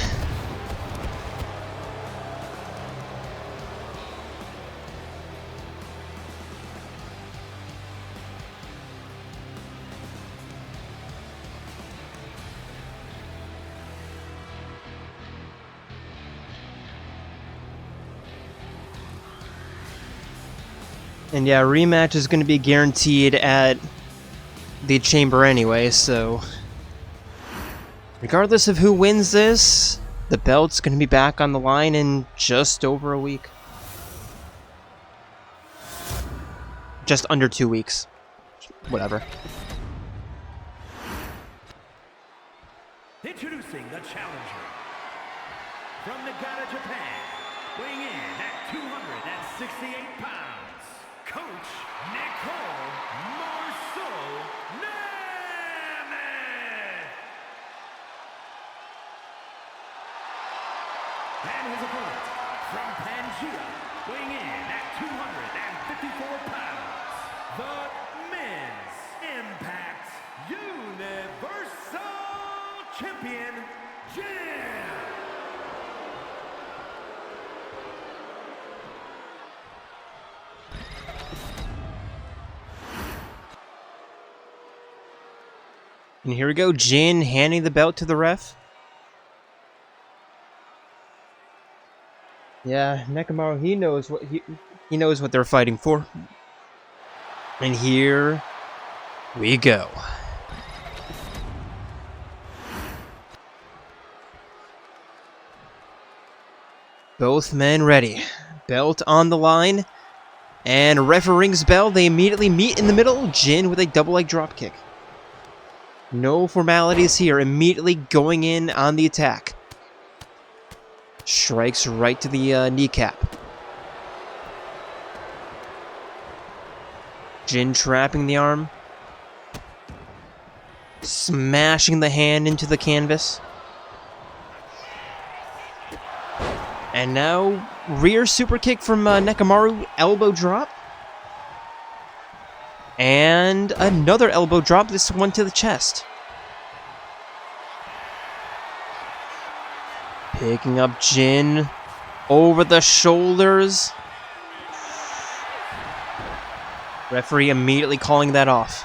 And yeah, rematch is going to be guaranteed at the chamber anyway, so regardless of who wins this, the belt's going to be back on the line in just over a week. Just under 2 weeks. Whatever. Introducing the challenger from Nagata, Japan, weighing in at 268 pounds. Coach Nekomaru Nidai. And his opponent from Pangea, weighing in at 254 pounds, the Men's Impact Universal Champion, Jin. And here we go, Jin handing the belt to the ref. Yeah, Nekomaru, he knows what they're fighting for. And here we go. Both men ready. Belt on the line. And referee rings bell. They immediately meet in the middle. Jin with a double leg drop kick. No formalities here. Immediately going in on the attack. Strikes right to the kneecap. Jin trapping the arm. Smashing the hand into the canvas. And now, rear super kick from Nekomaru. Elbow drop. And another elbow drop, this one to the chest. Picking up Jin over the shoulders. Referee immediately calling that off.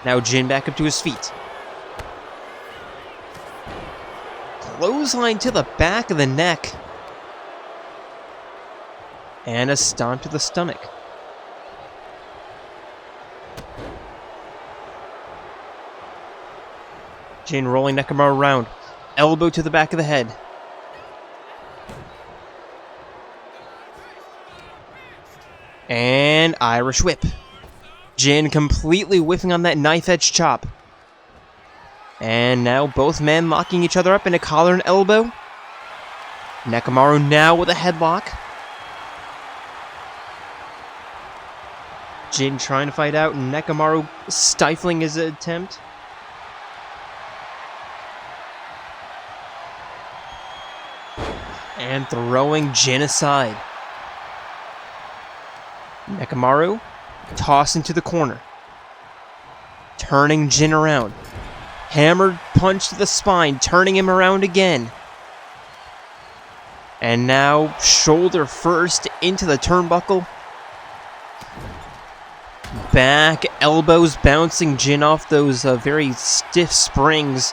Now Jin back up to his feet. Clothesline to the back of the neck. And a stomp to the stomach. Jin rolling Nekomaru around. Elbow to the back of the head. And Irish whip. Jin completely whiffing on that knife edge chop. And now both men locking each other up in a collar and elbow. Nekomaru now with a headlock. Jin trying to fight out. Nekomaru stifling his attempt. And throwing Jin aside. Nekomaru tossed into the corner. Turning Jin around. Hammered punch to the spine, turning him around again. And now shoulder first into the turnbuckle. back, elbows bouncing Jin off those very stiff springs.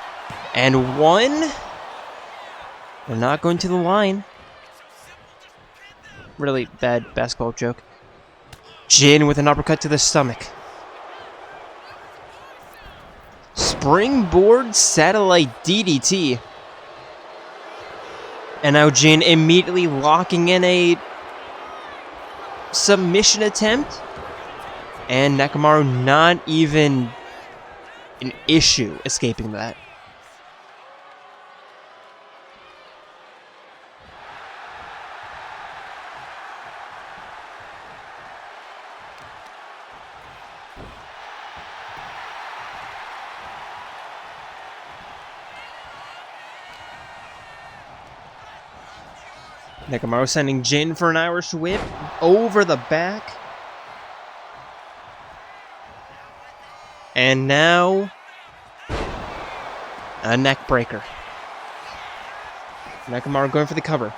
And one. They're not going to the line. Really bad basketball joke. Jin with an uppercut to the stomach. Springboard satellite DDT. And now Jin immediately locking in a submission attempt. And Nekomaru not even an issue escaping that. Nekomaru sending Jin for an Irish whip over the back. And now a neck breaker. Nekomaru going for the cover.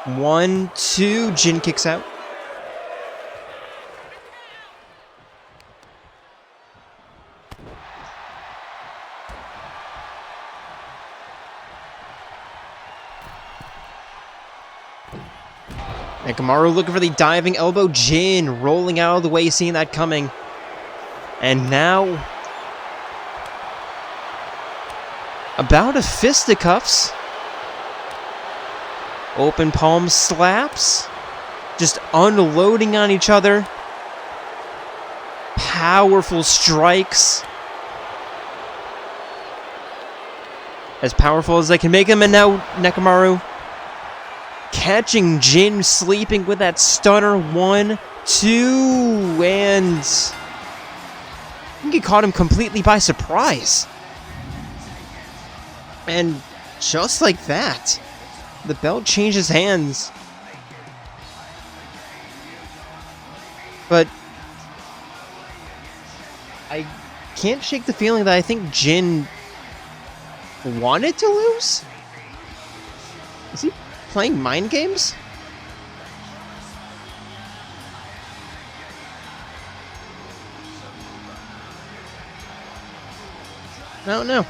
1, 2, Jin kicks out. Nekomaru looking for the diving elbow. Jin rolling out of the way, seeing that coming. And now, about a fisticuffs. Open palm slaps. Just unloading on each other. Powerful strikes. As powerful as they can make them. And now Nekomaru catching Jin sleeping with that stunner. 1, 2, and I think he caught him completely by surprise. And just like that, the belt changes hands. But I can't shake the feeling that I think Jin wanted to lose. Is he playing mind games? I don't know.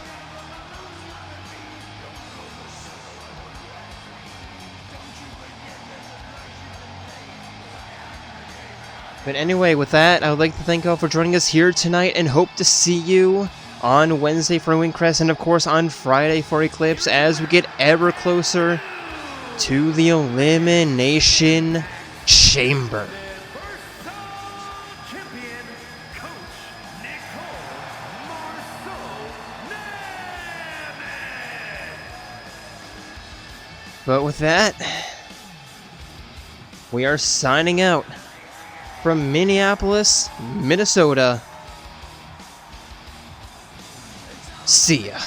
But anyway, with that, I would like to thank you all for joining us here tonight and hope to see you on Wednesday for Windcrest and, of course, on Friday for Eclipse as we get ever closer to the Elimination Chamber. But with that, we are signing out from Minneapolis, Minnesota. See ya.